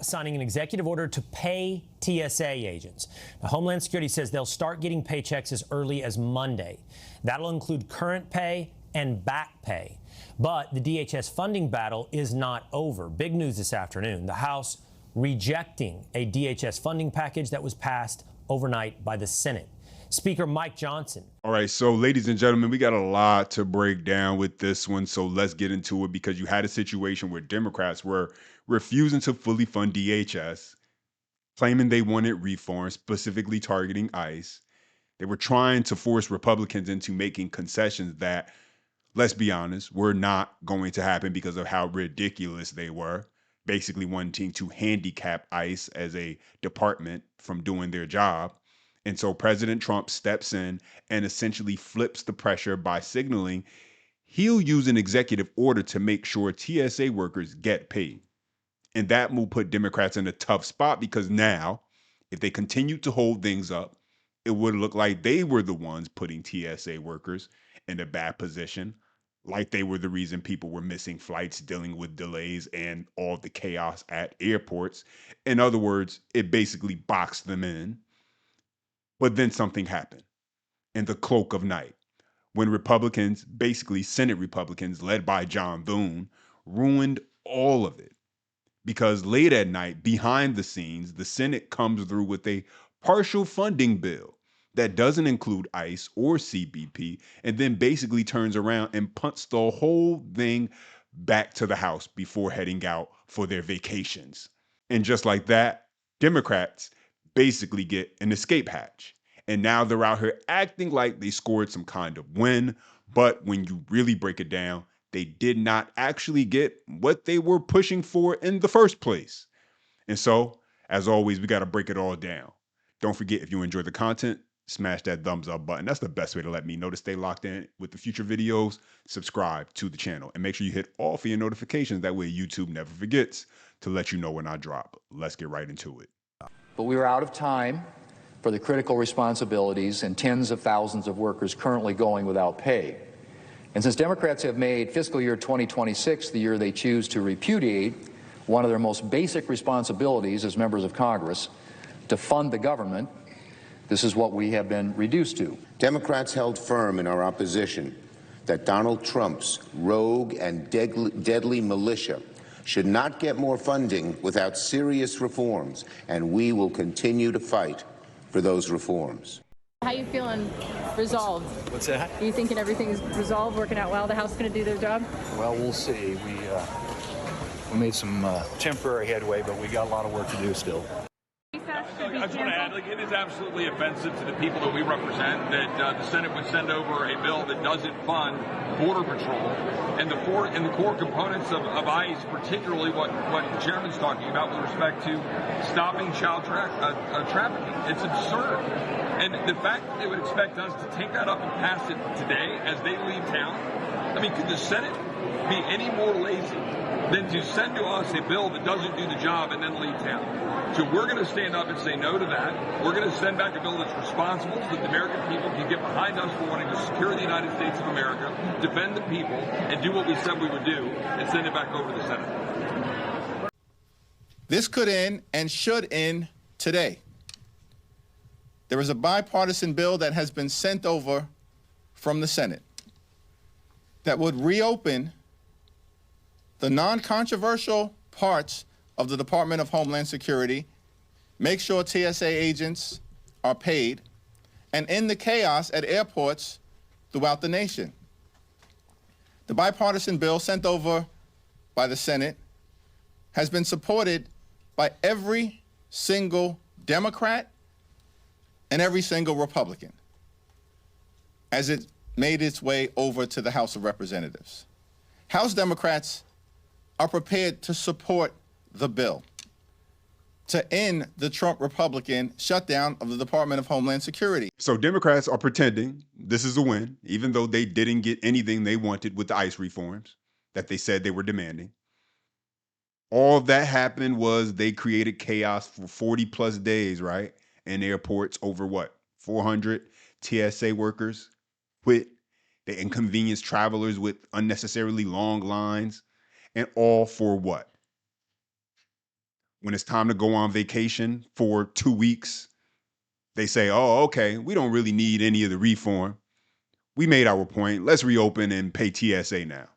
signing an executive order to pay TSA agents. Now, Homeland Security says they'll start getting paychecks as early as Monday. That'll include current pay and back pay. But the DHS funding battle is not over. Big news this afternoon. The House rejecting a DHS funding package that was passed overnight by the Senate. Speaker Mike Johnson. All right, so ladies and gentlemen, we got a lot to break down with this one, so let's get into it, because you had a situation where Democrats were refusing to fully fund DHS, claiming they wanted reform, specifically targeting ICE. They were trying to force Republicans into making concessions that, let's be honest, were not going to happen because of how ridiculous they were, basically wanting to handicap ICE as a department from doing their job. And so President Trump steps in and essentially flips the pressure by signaling he'll use an executive order to make sure TSA workers get paid. And that will put Democrats in a tough spot, because now, if they continue to hold things up, it would look like they were the ones putting TSA workers in a bad position, like they were the reason people were missing flights, dealing with delays, and all the chaos at airports. In other words, it basically boxed them in. But then something happened in the cloak of night, when Republicans, basically Senate Republicans led by John Thune, ruined all of it. Because late at night, behind the scenes, the Senate comes through with a partial funding bill that doesn't include ICE or CBP, and then basically turns around and punts the whole thing back to the House before heading out for their vacations. And just like that, Democrats basically get an escape hatch. And now they're out here acting like they scored some kind of win, but when you really break it down, they did not actually get what they were pushing for in the first place. And so, as always, we got to break it all down. Don't forget, if you enjoy the content, smash that thumbs up button. That's the best way to let me know to stay locked in with the future videos. Subscribe to the channel and make sure you hit all for your notifications. That way YouTube never forgets to let you know when I drop. Let's get right into it. But we were out of time for the critical responsibilities and tens of thousands of workers currently going without pay. And since Democrats have made fiscal year 2026 the year they choose to repudiate one of their most basic responsibilities as members of Congress, to fund the government, this is what we have been reduced to. Democrats held firm in our opposition that Donald Trump's rogue and deadly militia should not get more funding without serious reforms, and we will continue to fight for those reforms. How you feeling? Resolved? What's that? Are you thinking everything's resolved, working out well? The House is going to do their job? Well, we'll see. We made some temporary headway, but we got a lot of work to do still. I just want to add, it is absolutely offensive to the people that we represent that the Senate would send over a bill that doesn't fund Border Patrol and the core components of ICE, particularly what the chairman's talking about with respect to stopping child trafficking. It's absurd. And the fact that they would expect us to take that up and pass it today as they leave town, I mean, could the Senate be any more lazy than to send to us a bill that doesn't do the job and then leave town? So we're going to stand up and say no to that. We're going to send back a bill that's responsible so that the American people can get behind us for wanting to secure the United States of America, defend the people, and do what we said we would do, and send it back over to the Senate. This could end and should end today. There is a bipartisan bill that has been sent over from the Senate that would reopen the non-controversial parts of the Department of Homeland Security, make sure TSA agents are paid, and end the chaos at airports throughout the nation. The bipartisan bill sent over by the Senate has been supported by every single Democrat and every single Republican as it made its way over to the House of Representatives. House Democrats are prepared to support the bill to end the Trump Republican shutdown of the Department of Homeland Security. So Democrats are pretending this is a win, even though they didn't get anything they wanted with the ICE reforms that they said they were demanding. All that happened was they created chaos for 40 plus days, right? In airports over what? 400 TSA workers quit. They inconvenienced travelers with unnecessarily long lines, and all for what? when it's time to go on vacation for 2 weeks, they say, oh, okay, we don't really need any of the reform. We made our point. Let's reopen and pay TSA now.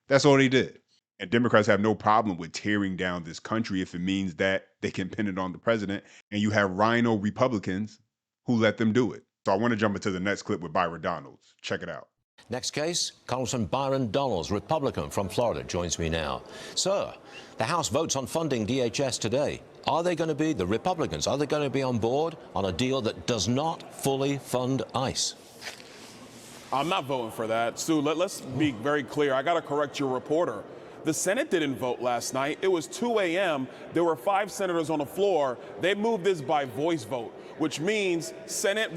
That's all they did. And Democrats have no problem with tearing down this country if it means that they can pin it on the president. And you have RINO Republicans who let them do it. So I want to jump into the next clip with Byron Donalds. Check it out. Next case, Congressman Byron Donalds, Republican from Florida, joins me now. Sir, the House votes on funding DHS today. Are they going to be, the Republicans, are they going to be on board on a deal that does not fully fund ICE? I'm not voting for that. Stu, let's be very clear. I got to correct your reporter. The Senate didn't vote last night. It was 2 a.m. There were 5 senators on the floor. They moved this by voice vote, which means Senate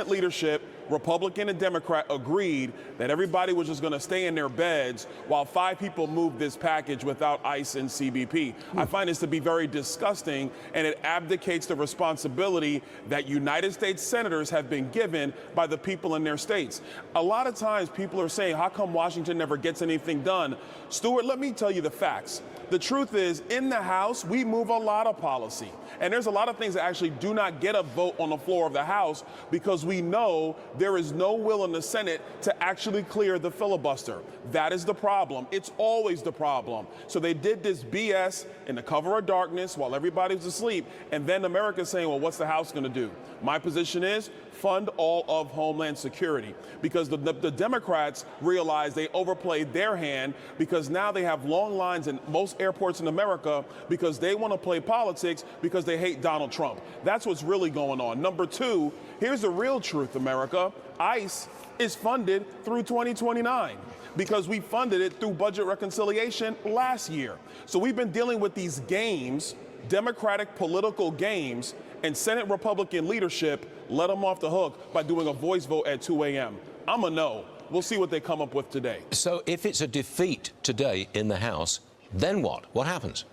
leadership, Republican and Democrat, agreed that everybody was just going to stay in their beds while 5 people moved this package without ICE and CBP. I find this to be very disgusting, and it abdicates the responsibility that United States senators have been given by the people in their states. A lot of times people are saying, how come Washington never gets anything done? Stuart, let me tell you the facts. The truth is, in the House, we move a lot of policy. And there's a lot of things that actually do not get a vote on the floor of the House because we know there is no will in the Senate to actually clear the filibuster. That is the problem. It's always the problem. So they did this BS in the cover of darkness while everybody was asleep, and then America's saying, well, what's the House going to do? My position is fund all of Homeland Security, because the Democrats realized they overplayed their hand, because now they have long lines in most airports in America because they want to play politics because they hate Donald Trump. That's what's really going on. Number 2, here's the real truth, America. ICE is funded through 2029 because we funded it through budget reconciliation last year. So we've been dealing with these games, Democratic political games, and Senate Republican leadership let them off the hook by doing a voice vote at 2 a.m. I'm a no. We'll see what they come up with today. So if it's a defeat today in the House, then what? What happens?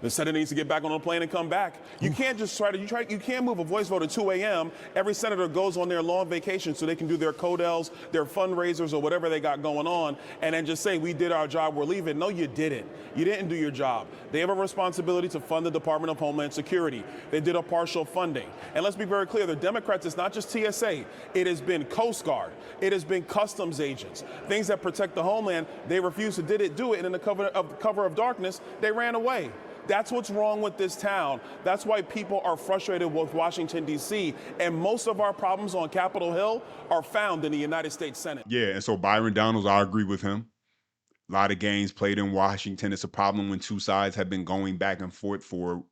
The Senate needs to get back on the plane and come back. You can't just you can't move a voice vote at 2 a.m. Every senator goes on their long vacation so they can do their codels, their fundraisers, or whatever they got going on, and then just say, we did our job, we're leaving. No, you didn't. You didn't do your job. They have a responsibility to fund the Department of Homeland Security. They did a partial funding. And let's be very clear, the Democrats, it's not just TSA. It has been Coast Guard. It has been customs agents. Things that protect the homeland, they refused to do it, and in the cover of darkness, they ran away. That's what's wrong with this town. That's why people are frustrated with Washington, D.C. And most of our problems on Capitol Hill are found in the United States Senate. Yeah, and so Byron Donalds, I agree with him. A lot of games played in Washington. It's a problem when two sides have been going back and forth for,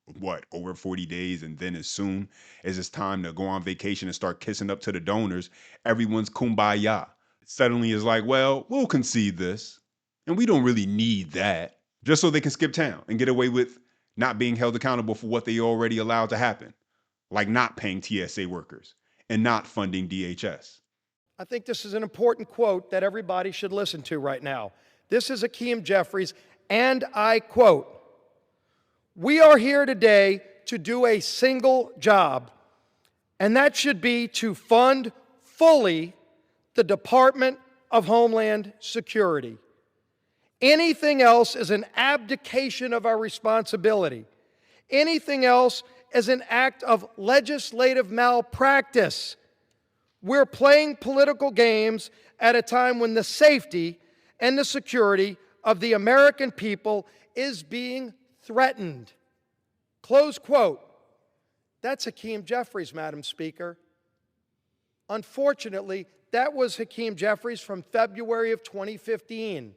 over 40 days. And then as soon as it's time to go on vacation and start kissing up to the donors, everyone's kumbaya. Suddenly it's like, well, we'll concede this. And we don't really need that. Just so they can skip town and get away with not being held accountable for what they already allowed to happen, like not paying TSA workers and not funding DHS. I think this is an important quote that everybody should listen to right now. This is Hakeem Jeffries, and I quote, "We are here today to do a single job, and that should be to fund fully the Department of Homeland Security. Anything else is an abdication of our responsibility. Anything else is an act of legislative malpractice. We're playing political games at a time when the safety and the security of the American people is being threatened." Close quote. That's Hakeem Jeffries, Madam Speaker. Unfortunately, that was Hakeem Jeffries from February of 2015.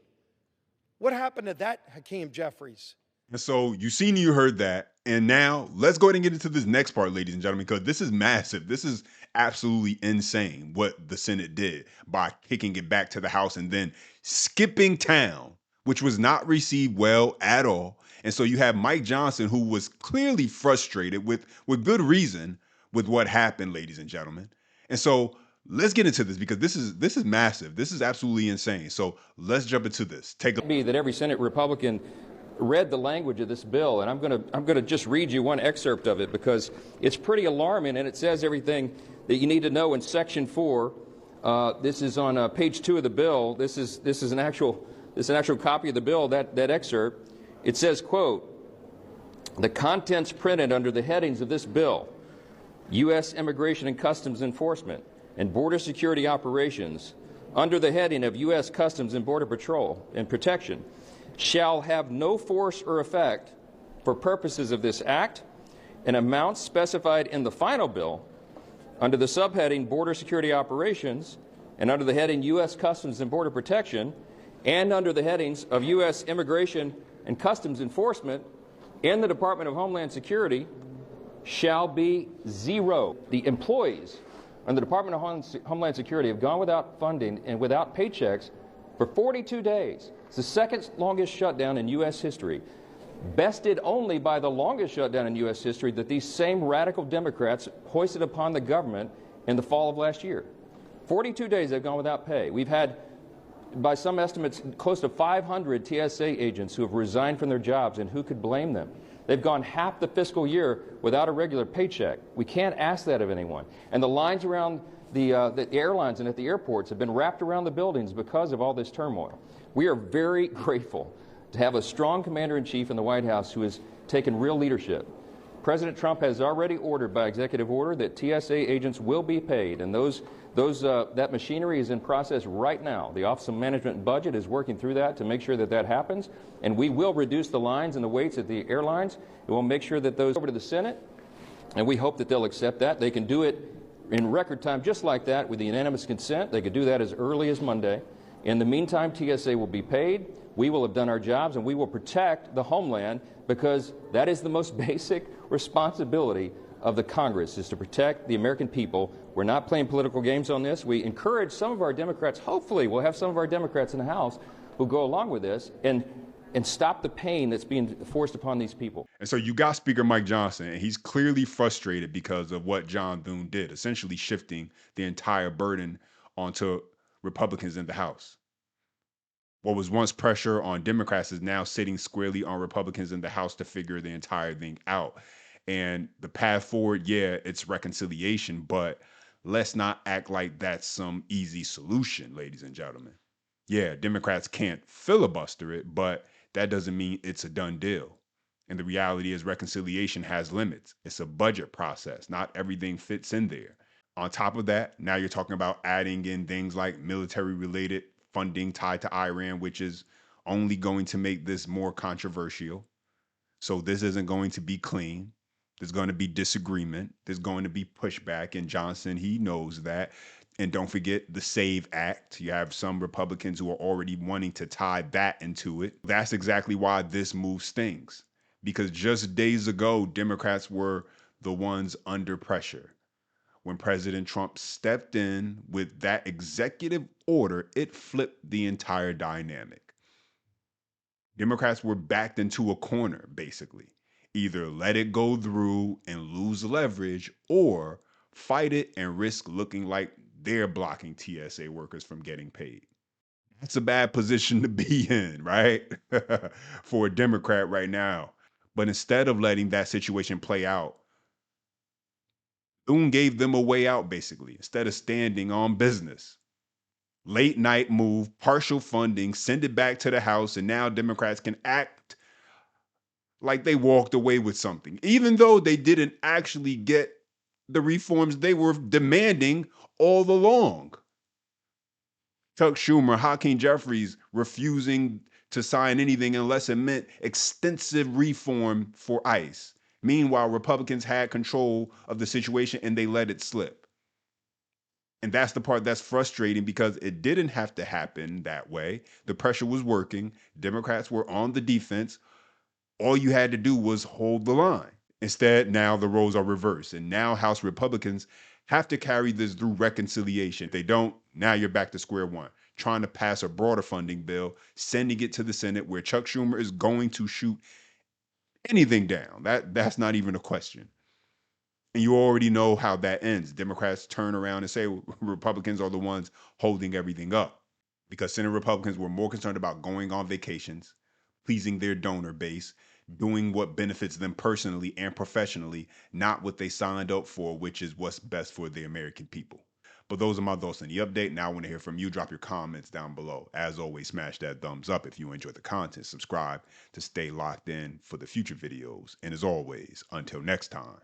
What happened to that Hakeem Jeffries? And so you heard that. And now let's go ahead and get into this next part, ladies and gentlemen, because this is massive. This is absolutely insane what the Senate did by kicking it back to the House and then skipping town, which was not received well at all. And so you have Mike Johnson, who was clearly frustrated with good reason with what happened, ladies and gentlemen. And so let's get into this because this is massive. This is absolutely insane. So let's jump into this. Take a be that every Senate Republican read the language of this bill, and I'm going to just read you one excerpt of it because it's pretty alarming, and it says everything that you need to know in Section 4. This is on page 2 of the bill. This is an actual copy of the bill. That excerpt. It says, quote, The contents printed under the headings of this bill, U.S. Immigration and Customs Enforcement and Border Security Operations, under the heading of U.S. Customs and Border Patrol and Protection, shall have no force or effect for purposes of this Act, and amounts specified in the final bill under the subheading Border Security Operations and under the heading U.S. Customs and Border Protection and under the headings of U.S. Immigration and Customs Enforcement in the Department of Homeland Security shall be zero. The employees in the Department of Homeland Security have gone without funding and without paychecks for 42 days. It's the second longest shutdown in U.S. history, bested only by the longest shutdown in U.S. history that these same radical Democrats hoisted upon the government in the fall of last year. 42 days they've gone without pay. We've had, by some estimates, close to 500 TSA agents who have resigned from their jobs, and who could blame them? They've gone half the fiscal year without a regular paycheck. We can't ask that of anyone. And the lines around the airlines and at the airports have been wrapped around the buildings because of all this turmoil. We are very grateful to have a strong commander-in-chief in the White House who has taken real leadership. President Trump has already ordered by executive order that TSA agents will be paid, and that machinery is in process right now. The Office of Management and Budget is working through that to make sure that that happens, and we will reduce the lines and the waits at the airlines. We will make sure that those over to the Senate, and we hope that they'll accept that. They can do it in record time just like that with the unanimous consent. They could do that as early as Monday. In the meantime, TSA will be paid. We will have done our jobs, and we will protect the homeland, because that is the most basic responsibility of the Congress, is to protect the American people. We're not playing political games on this. We encourage some of our Democrats, hopefully we'll have some of our Democrats in the House who go along with this and stop the pain that's being forced upon these people. And so you got Speaker Mike Johnson, and he's clearly frustrated because of what John Thune did, essentially shifting the entire burden onto Republicans in the House. What was once pressure on Democrats is now sitting squarely on Republicans in the House to figure the entire thing out. And the path forward, yeah, it's reconciliation, but let's not act like that's some easy solution, ladies and gentlemen. Yeah, Democrats can't filibuster it, but that doesn't mean it's a done deal. And the reality is reconciliation has limits. It's a budget process. Not everything fits in there. On top of that, now you're talking about adding in things like military-related funding tied to Iran, which is only going to make this more controversial. So this isn't going to be clean. There's going to be disagreement. There's going to be pushback. And Johnson, he knows that. And don't forget the SAVE Act. You have some Republicans who are already wanting to tie that into it. That's exactly why this move stings. Because just days ago, Democrats were the ones under pressure. When President Trump stepped in with that executive order, it flipped the entire dynamic. Democrats were backed into a corner, basically. Either let it go through and lose leverage, or fight it and risk looking like they're blocking TSA workers from getting paid. That's a bad position to be in, right? For a Democrat right now. But instead of letting that situation play out, Thune gave them a way out, basically, instead of standing on business. Late night move, partial funding, send it back to the House, and now Democrats can act like they walked away with something, even though they didn't actually get the reforms they were demanding all along. Chuck Schumer, Hakeem Jeffries refusing to sign anything unless it meant extensive reform for ICE. Meanwhile, Republicans had control of the situation and they let it slip. And that's the part that's frustrating, because it didn't have to happen that way. The pressure was working. Democrats were on the defense. All you had to do was hold the line. Instead, now the roles are reversed. And now House Republicans have to carry this through reconciliation. If they don't, now you're back to square one, trying to pass a broader funding bill, sending it to the Senate, where Chuck Schumer is going to shoot anything down. That's not even a question. And you already know how that ends. Democrats turn around and say Republicans are the ones holding everything up, because Senate Republicans were more concerned about going on vacations, pleasing their donor base, doing what benefits them personally and professionally, not what they signed up for, which is what's best for the American people. But those are my thoughts on the update. Now I want to hear from you. Drop your comments down below. As always, smash that thumbs up if you enjoy the content. Subscribe to stay locked in for the future videos. And as always, until next time,